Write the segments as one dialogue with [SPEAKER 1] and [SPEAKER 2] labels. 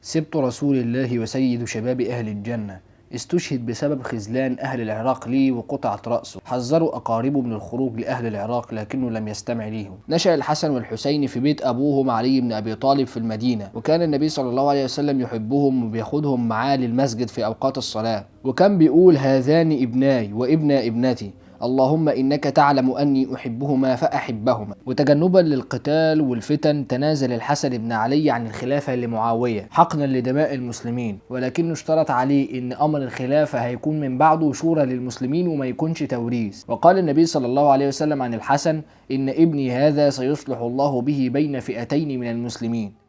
[SPEAKER 1] سبط رسول الله وسيد شباب أهل الجنة، استشهد بسبب خذلان أهل العراق ليه وقطعت رأسه. حذروا أقاربه من الخروج لأهل العراق لكنه لم يستمع ليهم. نشأ الحسن والحسين في بيت أبوهم علي بن أبي طالب في المدينة، وكان النبي صلى الله عليه وسلم يحبهم وبياخدهم معاه للمسجد في أوقات الصلاة، وكان بيقول: هذان ابناي وابن ابنتي، اللهم إنك تعلم أني أحبهما فأحبهما. وتجنبا للقتال والفتن تنازل الحسن بن علي عن الخلافة لمعاوية حقنا لدماء المسلمين، ولكنه اشترط عليه إن أمر الخلافة هيكون من بعده شورى للمسلمين وما يكونش توريث. وقال النبي صلى الله عليه وسلم عن الحسن: إن ابني هذا سيصلح الله به بين فئتين من المسلمين.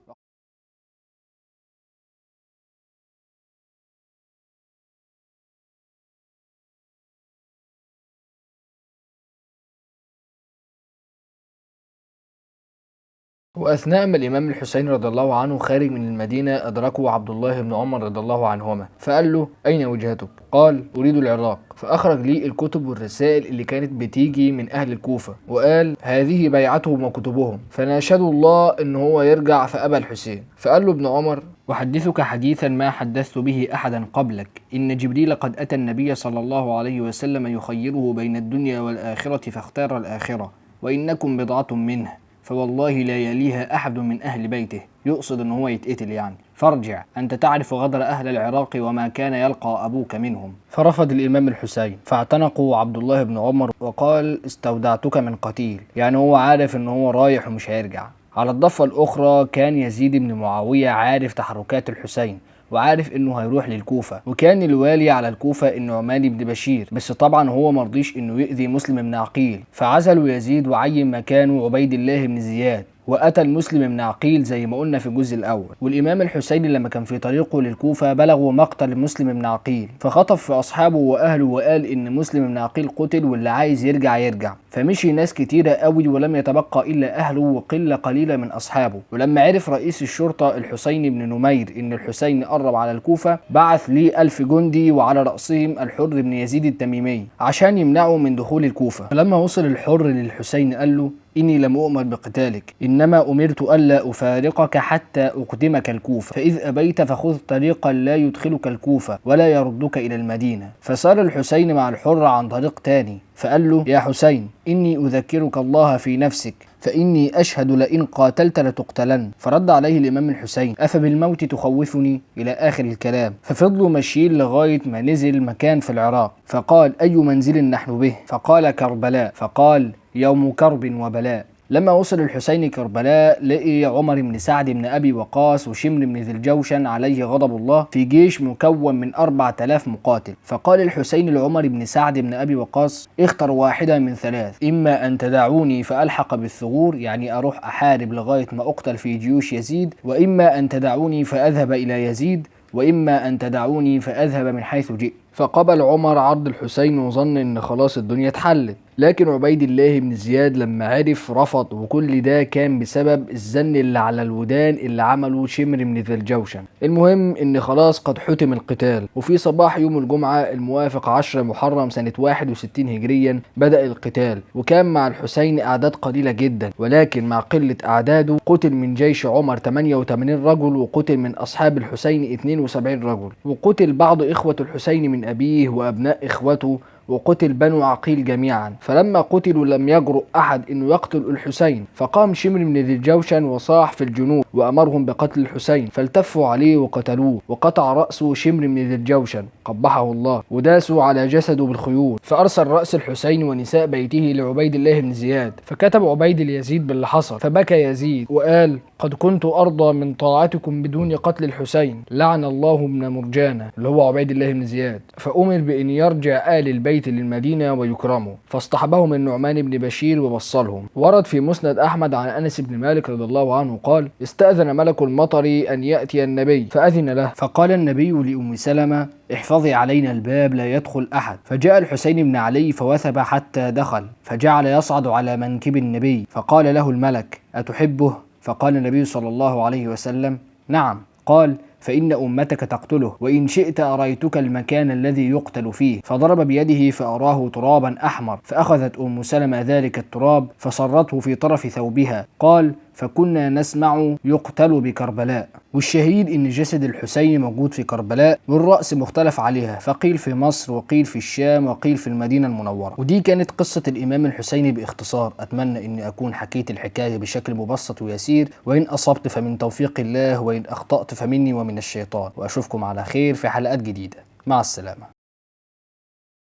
[SPEAKER 1] وأثناء ما الإمام الحسين رضي الله عنه خارج من المدينة أدركه عبد الله بن عمر رضي الله عنهما، فقال له: أين وجهتك؟ قال: أريد العراق. فأخرج لي الكتب والرسائل اللي كانت بتيجي من أهل الكوفة، وقال: هذه بيعتهم وكتبهم. فناشدوا الله إن هو يرجع، فأبى الحسين. فقال له ابن عمر: أحدثك حديثا ما حدثت به أحدا قبلك، إن جبريل قد أتى النبي صلى الله عليه وسلم يخيره بين الدنيا والآخرة فاختار الآخرة، وإنكم بضعة منه، فوالله لا يليها أحد من أهل بيته، يقصد إن هو يتقتل يعني، فارجع أنت تعرف غدر أهل العراق وما كان يلقى أبوك منهم. فرفض الإمام الحسين، فاعتنقوا عبد الله بن عمر وقال: استودعتك من قتيل، يعني هو عارف إن هو رايح ومش هيرجع. على الضفة الأخرى كان يزيد بن معاوية عارف تحركات الحسين وعارف انه هيروح للكوفة، وكان الوالي على الكوفة النعمان بن بشير، بس طبعا هو مرضيش انه يؤذي مسلم بن عقيل، فعزلوا يزيد وعين مكانه عبيد الله بن زياد، وأتى المسلم بن عقيل زي ما قلنا في الجزء الأول. والإمام الحسين لما كان في طريقه للكوفة بلغوا مقتل مسلم بن عقيل، فخطف في أصحابه وأهله وقال إن مسلم بن عقيل قتل واللي عايز يرجع يرجع. فمشي ناس كتيرة قوي ولم يتبقى إلا أهله وقلة قليلة من أصحابه. ولما عرف رئيس الشرطة الحسين بن نمير إن الحسين قرب على الكوفة، بعث ليه 1000 جندي وعلى رأسهم الحر بن يزيد التميمي عشان يمنعوا من دخول الكوفة. فلما وصل الحر للحسين قال له: إني لم أؤمر بقتالك، إنما أمرت ألا أفارقك حتى أقدمك الكوفة، فإذ أبيت فخذ طريقا لا يدخلك الكوفة ولا يردك إلى المدينة. فسار الحسين مع الحر عن طريق تاني، فقال له: يا حسين، إني أذكرك الله في نفسك، فإني أشهد لئن قاتلت لتقتلن. فرد عليه الإمام الحسين: أفبالموت تخوفني؟ إلى آخر الكلام. ففضلوا ماشيين لغاية ما نزل مكان في العراق، فقال: أي منزل نحن به؟ فقال: كربلاء. فقال: يوم كرب وبلاء. لما وصل الحسين كربلاء لقي عمر بن سعد بن أبي وقاص وشمر بن ذي الجوشن عليه غضب الله في جيش مكون من 4000 مقاتل. فقال الحسين لعمر بن سعد بن أبي وقاص: اختر واحدا من ثلاث، إما أن تدعوني فألحق بالثغور، يعني أروح أحارب لغاية ما أقتل في جيوش يزيد، وإما أن تدعوني فأذهب إلى يزيد، وإما أن تدعوني فأذهب من حيث جئت. فقبل عمر عرض الحسين وظن ان خلاص الدنيا اتحلت، لكن عبيد الله بن زياد لما عرف رفض، وكل ده كان بسبب الزن اللي على الودان اللي عمله شمر بن ذي الجوشن. المهم ان خلاص قد حتم القتال، وفي صباح يوم الجمعة الموافق 10 محرم سنة 61 هجريا بدأ القتال، وكان مع الحسين أعداد قليلة جدا، ولكن مع قلة أعداده قتل من جيش عمر 88 رجل، وقتل من أصحاب الحسين 72 رجل، وقتل بعض إخوة الحسين من أبيه وأبناء إخوته، وقتل بنو عقيل جميعا. فلما قتلوا لم يجرؤ أحد أنه يقتل الحسين، فقام شمر بن ذي الجوشن وصاح في الجنود وأمرهم بقتل الحسين، فالتفوا عليه وقتلوه، وقطع رأسه شمر بن ذي الجوشن قبحه الله، وداسوا على جسده بالخيول. فأرسل رأس الحسين ونساء بيته لعبيد الله بن زياد، فكتب عبيد ليزيد باللي حصل، فبكى يزيد وقال: قد كنت أرضى من طاعتكم بدون قتل الحسين، لعن الله ابن مرجانة اللي هو عبيد الله بن زياد. فأمر بأن يرجع آل البيت للمدينة ويكرموا، فاصطحبهم النعمان بن بشير ووصلهم. ورد في مسند أحمد عن أنس بن مالك رضي الله عنه قال: استأذن ملك المطر أن يأتي النبي فأذن له، فقال النبي لأم سلمة: احفظي علينا الباب لا يدخل أحد. فجاء الحسين بن علي فوثب حتى دخل، فجعل يصعد على منكب النبي، فقال له الملك: أتحبه؟ فقال النبي صلى الله عليه وسلم: نعم. قال: فإن أمتك تقتله، وإن شئت أريتك المكان الذي يقتل فيه. فضرب بيده فأراه ترابا أحمر، فأخذت أم سلمة ذلك التراب فصرته في طرف ثوبها. قال: فكنا نسمع يقتل بكربلاء. والشهيد إن جسد الحسين موجود في كربلاء، والرأس مختلف عليها، فقيل في مصر وقيل في الشام وقيل في المدينة المنورة. ودي كانت قصة الإمام الحسيني باختصار. أتمنى أني أكون حكيت الحكاية بشكل مبسط ويسير، وإن أصبت فمن توفيق الله، وإن أخطأت فمني ومن الشيطان. وأشوفكم على خير في حلقات جديدة. مع السلامة.